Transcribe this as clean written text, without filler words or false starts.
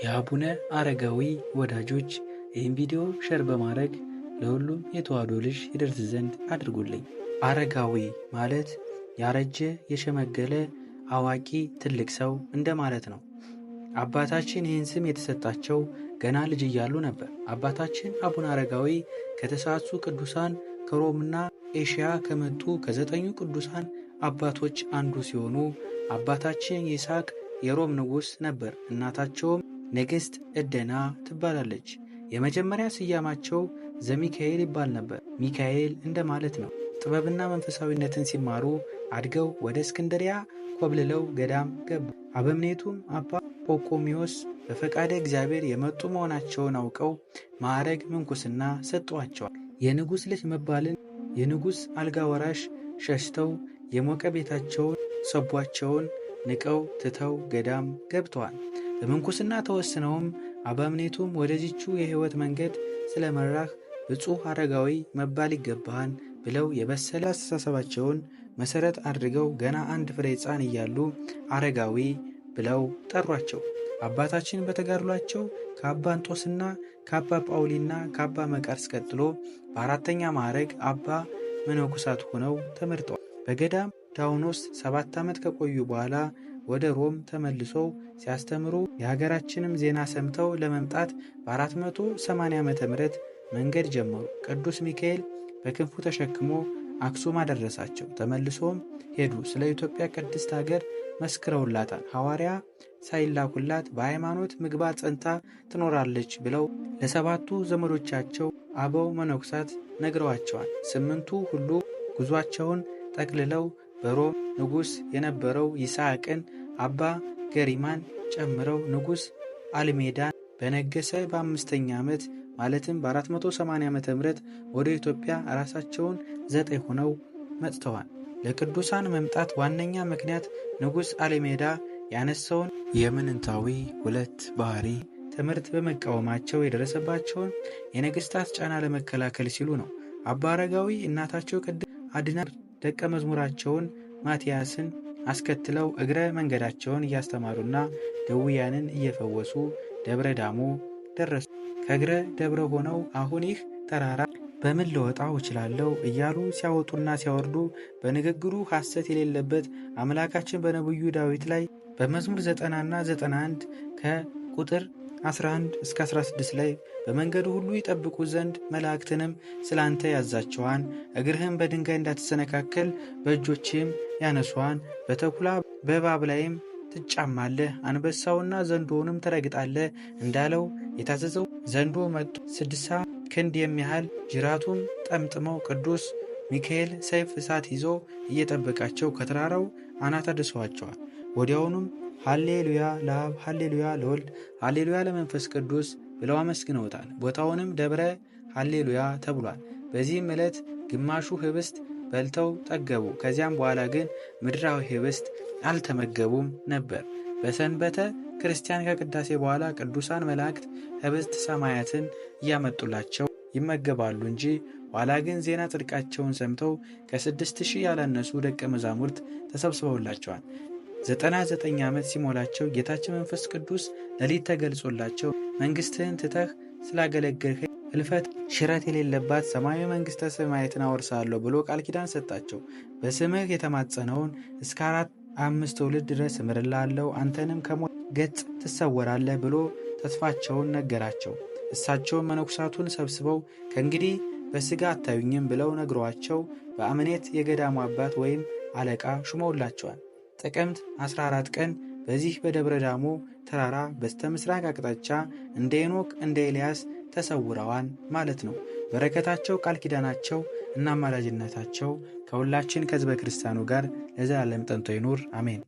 የአቡነ አረጋዊ ወዳጆች ይህን ቪዲዮ ሼር በማድረግ ለሁሉም የተዋሕዶ ልጅ ይደርስ ዘንድ አድርጉልኝ። አረጋዊ ማለት ያረጀ የሸመገለ አዋቂ ትልቅ ሰው እንደማለት ነው። አባታችን ይህን ስም የተሰጣቸው ገና ልጅ እያሉ ነበር። አባታችን አቡነ አረጋዊ ከተሳሱ ቅዱሳን ከሮምና ኤሽያ ከመጡ ከ9 ቅዱሳን አባቶች አንዱ ሲሆኑ አባታችን ይስሐቅ የሮም ንጉሥ ነበር። እናታቸውም ንግሥት ዕደና ትባላለች። የመጀመሪያ ስያማቸው ዘሚካኤል ይባል ነበር። ሚካኤል እንደማለት ነው። ጥበብና መንፈሳዊነትን ሲማሩ አድገው ወደ እስክንድሪያ ኮብልለው ገዳም ገቡ። አበምኔቱም አባ ጶቆሚዎስ በፈቃደ እግዚአብሔር የመጡ መሆናቸውን አውቀው ማዕረግ ምንኩስና ሰጧቸዋል። የንጉሥ ልጅ መባልን የንጉሥ አልጋ ወራሽ ሸሽተው የሞቀ ቤታቸውን ሰቧቸውን ንቀው ትተው ገዳም ገብተዋል። በምንኩስና ተወስነውም አበምኔቱም ወደዚቹ የሕይወት መንገድ ስለመራህ ብፁዕ አረጋዊ መባል ይገባሃል ብለው የበሰለ አስተሳሰባቸውን መሠረት አድርገው ገና አንድ ፍሬ ሕፃን እያሉ አረጋዊ ብለው ጠሯቸው። አባታችን በተጋድሏቸው ከአባ እንጦስና ከአባ ጳውሊና ከአባ መቃርስ ቀጥሎ በአራተኛ ማዕረግ አባ መነኮሳት ሆነው ተመርጠዋል። በገዳም ዳውኖስ 7 ዓመት ከቆዩ በኋላ ወደ ሮም ተመልሰው ሲያስተምሩ የሀገራችንም ዜና ሰምተው ለመምጣት በ480 ዓመተ ምህረት መንገድ ጀመሩ። ቅዱስ ሚካኤል በክንፉ ተሸክሞ አክሱም አደረሳቸው። ተመልሶም ሄዱ። ስለ ኢትዮጵያ ቅድስት ሀገር መስክረውላታል። ሐዋርያ ሳይላኩላት በሃይማኖት ምግባር ጸንታ ትኖራለች ብለው ለሰባቱ ዘመዶቻቸው አበው መነኮሳት ነግረዋቸዋል። 8ቱ ሁሉ ጉዟቸውን ጠቅልለው በሮም ንጉሥ የነበረው ይስሐቅን አባ ገሪማን ጨምረው ንጉሥ አልሜዳን በነገሰ በ5ኛ ዓመት ማለትም በ480 ዓመተ ምህረት ወደ ኢትዮጵያ ራሳቸውን 9 ሆነው መጥተዋል። ለቅዱሳን መምጣት ዋነኛ ምክንያት ንጉሥ አልሜዳ ያነሳውን የምንንታዊ 2 ባህሪ ትምህርት በመቃወማቸው የደረሰባቸውን የነገሥታት ጫና ለመከላከል ሲሉ ነው። አባ አረጋዊ እናታቸው ቅድስት አድና ደቀ መዝሙራቸውን ማትያስን አስከትለው እግረ መንገዳቸውን እያስተማሩና ደውያንን እየፈወሱ ደብረ ዳሞ ደረሱ። ከእግረ ደብረ ሆነው አሁን ይህ ተራራ በምን ልወጣው እችላለሁ እያሉ ሲያወጡና ሲያወርዱ በንግግሩ ሐሰት የሌለበት አምላካችን በነቢዩ ዳዊት ላይ በመዝሙር 90ና 91 ከቁጥር 11 እስከ 16 ላይ በመንገዱ ሁሉ ይጠብቁ ዘንድ መላእክትንም ስላንተ ያዛቸዋን፣ እግርህም በድንጋይ እንዳትሰነካከል በእጆችህም ያነሷን፣ በተኩላ በእባብ ላይም ትጫማለህ፣ አንበሳውና ዘንዶውንም ትረግጣለህ እንዳለው የታዘዘው ዘንዶ መጥቶ 60 ክንድ የሚያህል ጅራቱን ጠምጥመው ቅዱስ ሚካኤል ሰይፍ እሳት ይዞ እየጠበቃቸው ከተራራው አናት አድርሰዋቸዋል። ወዲያውኑም ሃሌሉያ ለአብ ሃሌሉያ ለወልድ ሃሌሉያ ለመንፈስ ቅዱስ ብለው አመስግነውታል። ቦታውንም ደብረ ሃሌሉያ ተብሏል። በዚህም ዕለት ግማሹ ህብስት በልተው ጠገቡ። ከዚያም በኋላ ግን ምድራዊ ህብስት አልተመገቡም ነበር። በሰንበተ ክርስቲያን ከቅዳሴ በኋላ ቅዱሳን መላእክት ህብስት ሰማያትን እያመጡላቸው ይመገባሉ እንጂ ኋላ ግን ዜና ጽድቃቸውን ሰምተው ከ6000 ያላነሱ ደቀ መዛሙርት ተሰብስበውላቸዋል። 99 ዓመት ሲሞላቸው ጌታችን መንፈስ ቅዱስ ሌሊት ተገልጾላቸው መንግሥትህን ትተህ ስላገለገልኸኝ እልፈት ሽረት የሌለባት ሰማያዊ መንግሥተ ሰማያትን አወርሳለሁ ብሎ ቃል ኪዳን ሰጣቸው። በስምህ የተማጸነውን እስከ 4-5 ትውልድ ድረስ እምርልሃለሁ፣ አንተንም ከሞት ገጽ ትሰወራለህ ብሎ ተስፋቸውን ነገራቸው። እሳቸውን መነኮሳቱን ሰብስበው ከእንግዲህ በሥጋ አታዩኝም ብለው ነግረዋቸው በአምኔት የገዳሙ አባት ወይም አለቃ ሹመውላቸዋል። ጥቅምት 14 ቀን በዚህ በደብረ ዳሞ ተራራ በስተ ምስራቅ አቅጣጫ እንደ ሄኖክ እንደ ኤልያስ ተሰውረዋል ማለት ነው። በረከታቸው ቃል ኪዳናቸው እና አማላጅነታቸው ከሁላችን ከሕዝበ ክርስቲያኑ ጋር ለዘላለም ጠንቶ ይኑር አሜን።